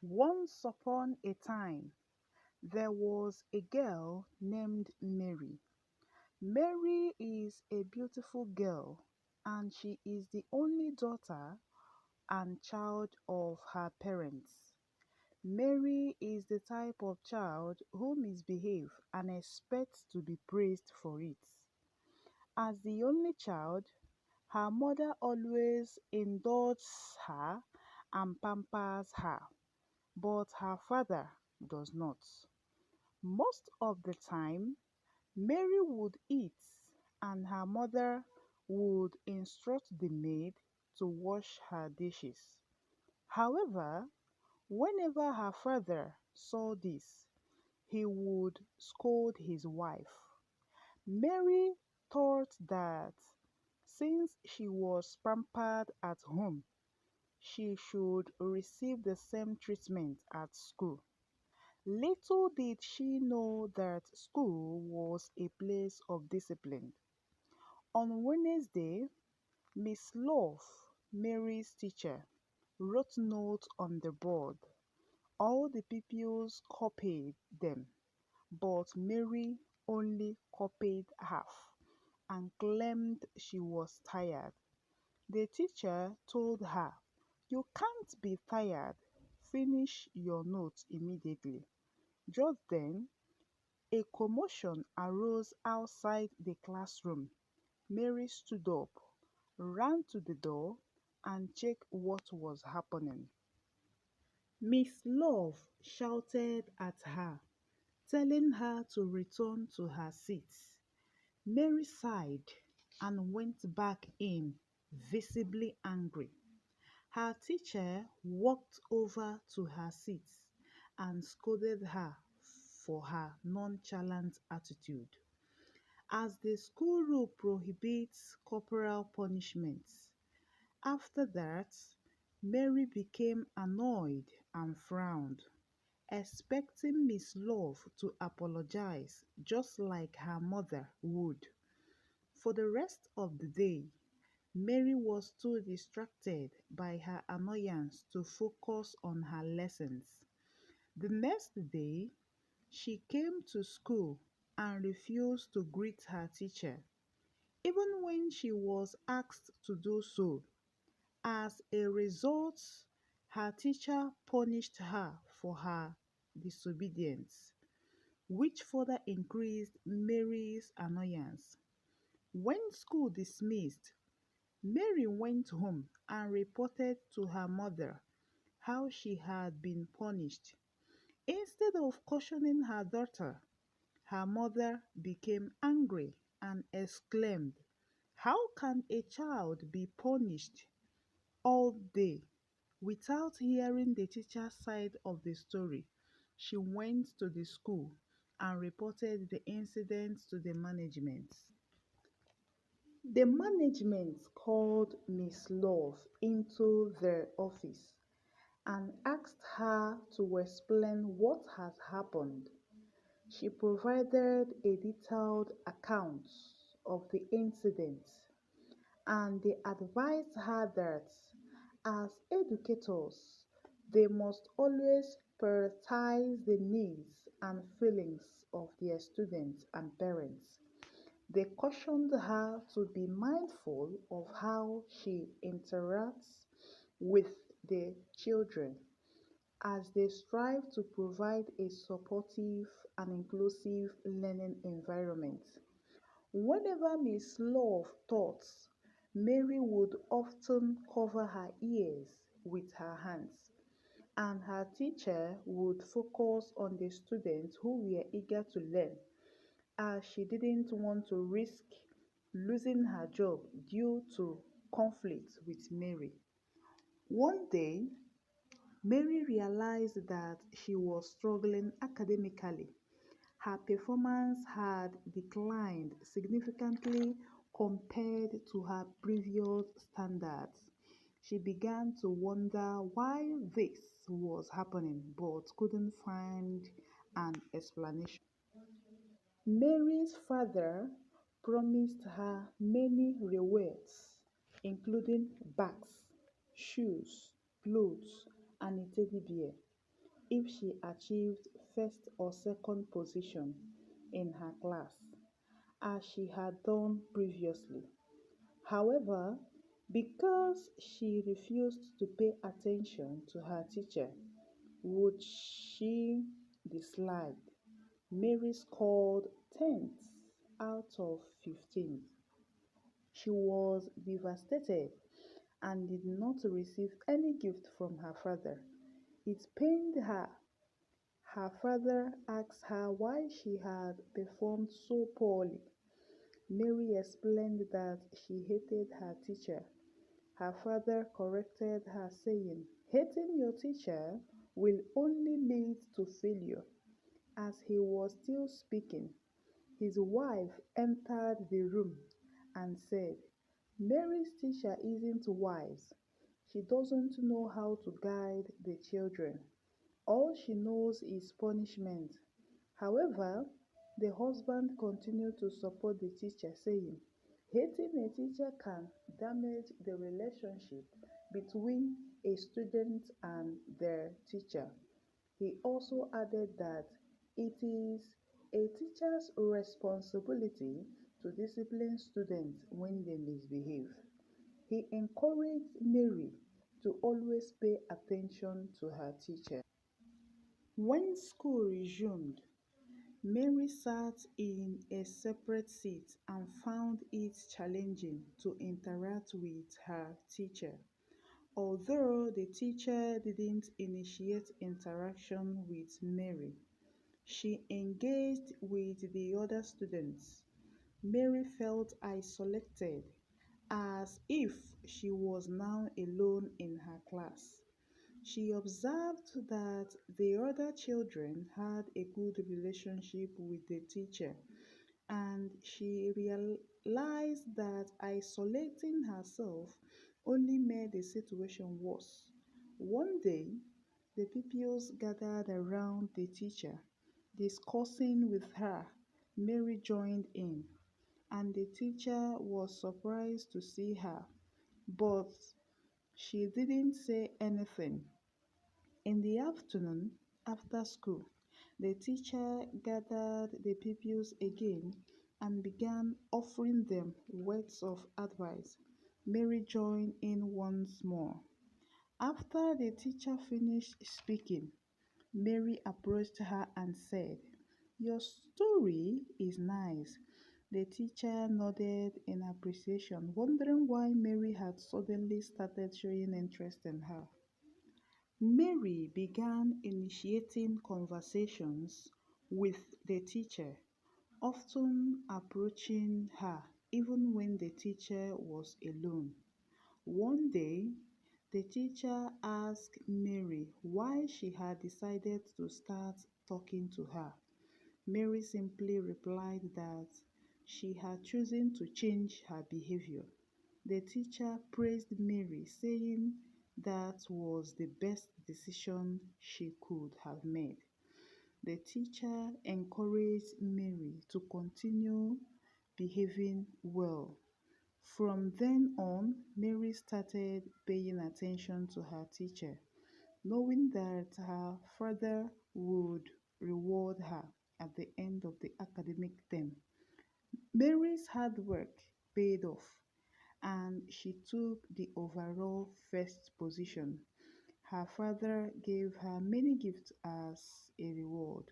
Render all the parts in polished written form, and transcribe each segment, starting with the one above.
Once upon a time, there was a girl named Mary. Mary is a beautiful girl and she is the only daughter and child of her parents. Mary is the type of child who misbehave and expects to be praised for it. As the only child, her mother always indulges her and pampers her, but her father does not. Most of the time, Mary would eat and her mother would instruct the maid to wash her dishes. However, whenever her father saw this, he would scold his wife. Mary thought that since she was pampered at home, she should receive the same treatment at school. Little did she know that school was a place of discipline. On Wednesday, Miss Love, Mary's teacher, wrote notes on the board. All the pupils copied them, but Mary only copied half and claimed she was tired. The teacher told her, "You can't be tired. Finish your notes immediately." Just then, a commotion arose outside the classroom. Mary stood up, ran to the door, and checked what was happening. Miss Love shouted at her, telling her to return to her seat. Mary sighed and went back in, visibly angry. Her teacher walked over to her seat and scolded her for her nonchalant attitude. As the school rule prohibits corporal punishments, after that, Mary became annoyed and frowned, expecting Miss Love to apologize just like her mother would. For the rest of the day, Mary was too distracted by her annoyance to focus on her lessons. The next day, she came to school and refused to greet her teacher, even when she was asked to do so. As a result, her teacher punished her for her disobedience, which further increased Mary's annoyance. When school dismissed, Mary went home and reported to her mother how she had been punished. Instead of cautioning her daughter, her mother became angry and exclaimed, "How can a child be punished all day?" Without hearing the teacher's side of the story, she went to the school and reported the incident to the management. The management called Miss Love into their office and asked her to explain what had happened. She provided a detailed account of the incident and they advised her that as educators, they must always prioritize the needs and feelings of their students and parents. They cautioned her to be mindful of how she interacts with the children as they strive to provide a supportive and inclusive learning environment. Whenever Miss Love taught, Mary would often cover her ears with her hands, and her teacher would focus on the students who were eager to learn, as she didn't want to risk losing her job due to conflict with Mary. One day, Mary realized that she was struggling academically. Her performance had declined significantly compared to her previous standards. She began to wonder why this was happening but couldn't find an explanation. Mary's father promised her many rewards, including bags, shoes, clothes, and a teddy bear. if she achieved first or second position in her class, as she had done previously. However, because she refused to pay attention to her teacher, which she disliked, Mary scored 10th out of 15. She was devastated and did not receive any gift from her father. It pained her. Her father asked her why she had performed so poorly. Mary explained that she hated her teacher. Her father corrected her, saying, "Hating your teacher will only lead to failure." As he was still speaking, his wife entered the room and said, "Mary's teacher isn't wise. She doesn't know how to guide the children. All she knows is punishment." However, the husband continued to support the teacher, saying, "Hating a teacher can damage the relationship between a student and their teacher." He also added that it is a teacher's responsibility to discipline students when they misbehave. He encouraged Mary to always pay attention to her teacher. When school resumed, Mary sat in a separate seat and found it challenging to interact with her teacher. Although the teacher didn't initiate interaction with Mary, she engaged with the other students. Mary felt isolated, as if she was now alone in her class. She observed that the other children had a good relationship with the teacher, and she realized that isolating herself only made the situation worse. One day, the pupils gathered around the teacher, discussing with her. Mary joined in, and the teacher was surprised to see her, but she didn't say anything. In the afternoon, after school, the teacher gathered the pupils again and began offering them words of advice. Mary joined in once more. After the teacher finished speaking, Mary approached her and said, "Your story is nice." The teacher nodded in appreciation, wondering why Mary had suddenly started showing interest in her. Mary began initiating conversations with the teacher, often approaching her even when the teacher was alone. One day, the teacher asked Mary why she had decided to start talking to her. Mary simply replied that she had chosen to change her behavior. The teacher praised Mary, saying that was the best decision she could have made. The teacher encouraged Mary to continue behaving well. From then on, Mary started paying attention to her teacher, knowing that her father would reward her at the end of the academic term. Mary's hard work paid off, and she took the overall first position. Her father gave her many gifts as a reward.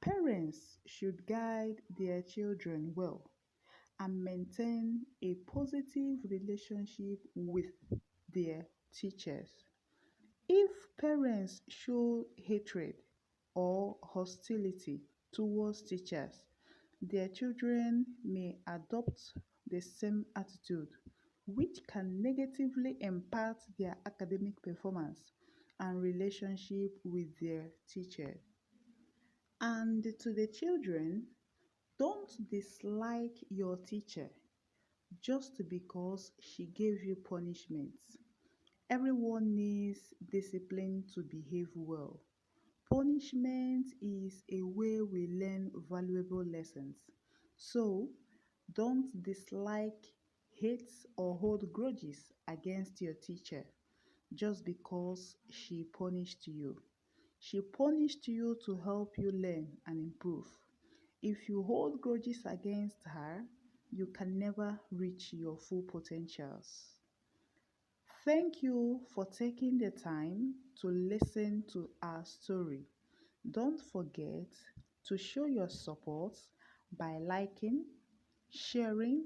Parents should guide their children well and maintain a positive relationship with their teachers. If parents show hatred or hostility towards teachers, their children may adopt the same attitude, which can negatively impact their academic performance and relationship with their teachers. And to the children, don't dislike your teacher just because she gave you punishments. Everyone needs discipline to behave well. Punishment is a way we learn valuable lessons. So, don't dislike, hate, or hold grudges against your teacher just because she punished you. She punished you to help you learn and improve. If you hold grudges against her, you can never reach your full potentials. Thank you for taking the time to listen to our story. Don't forget to show your support by liking, sharing,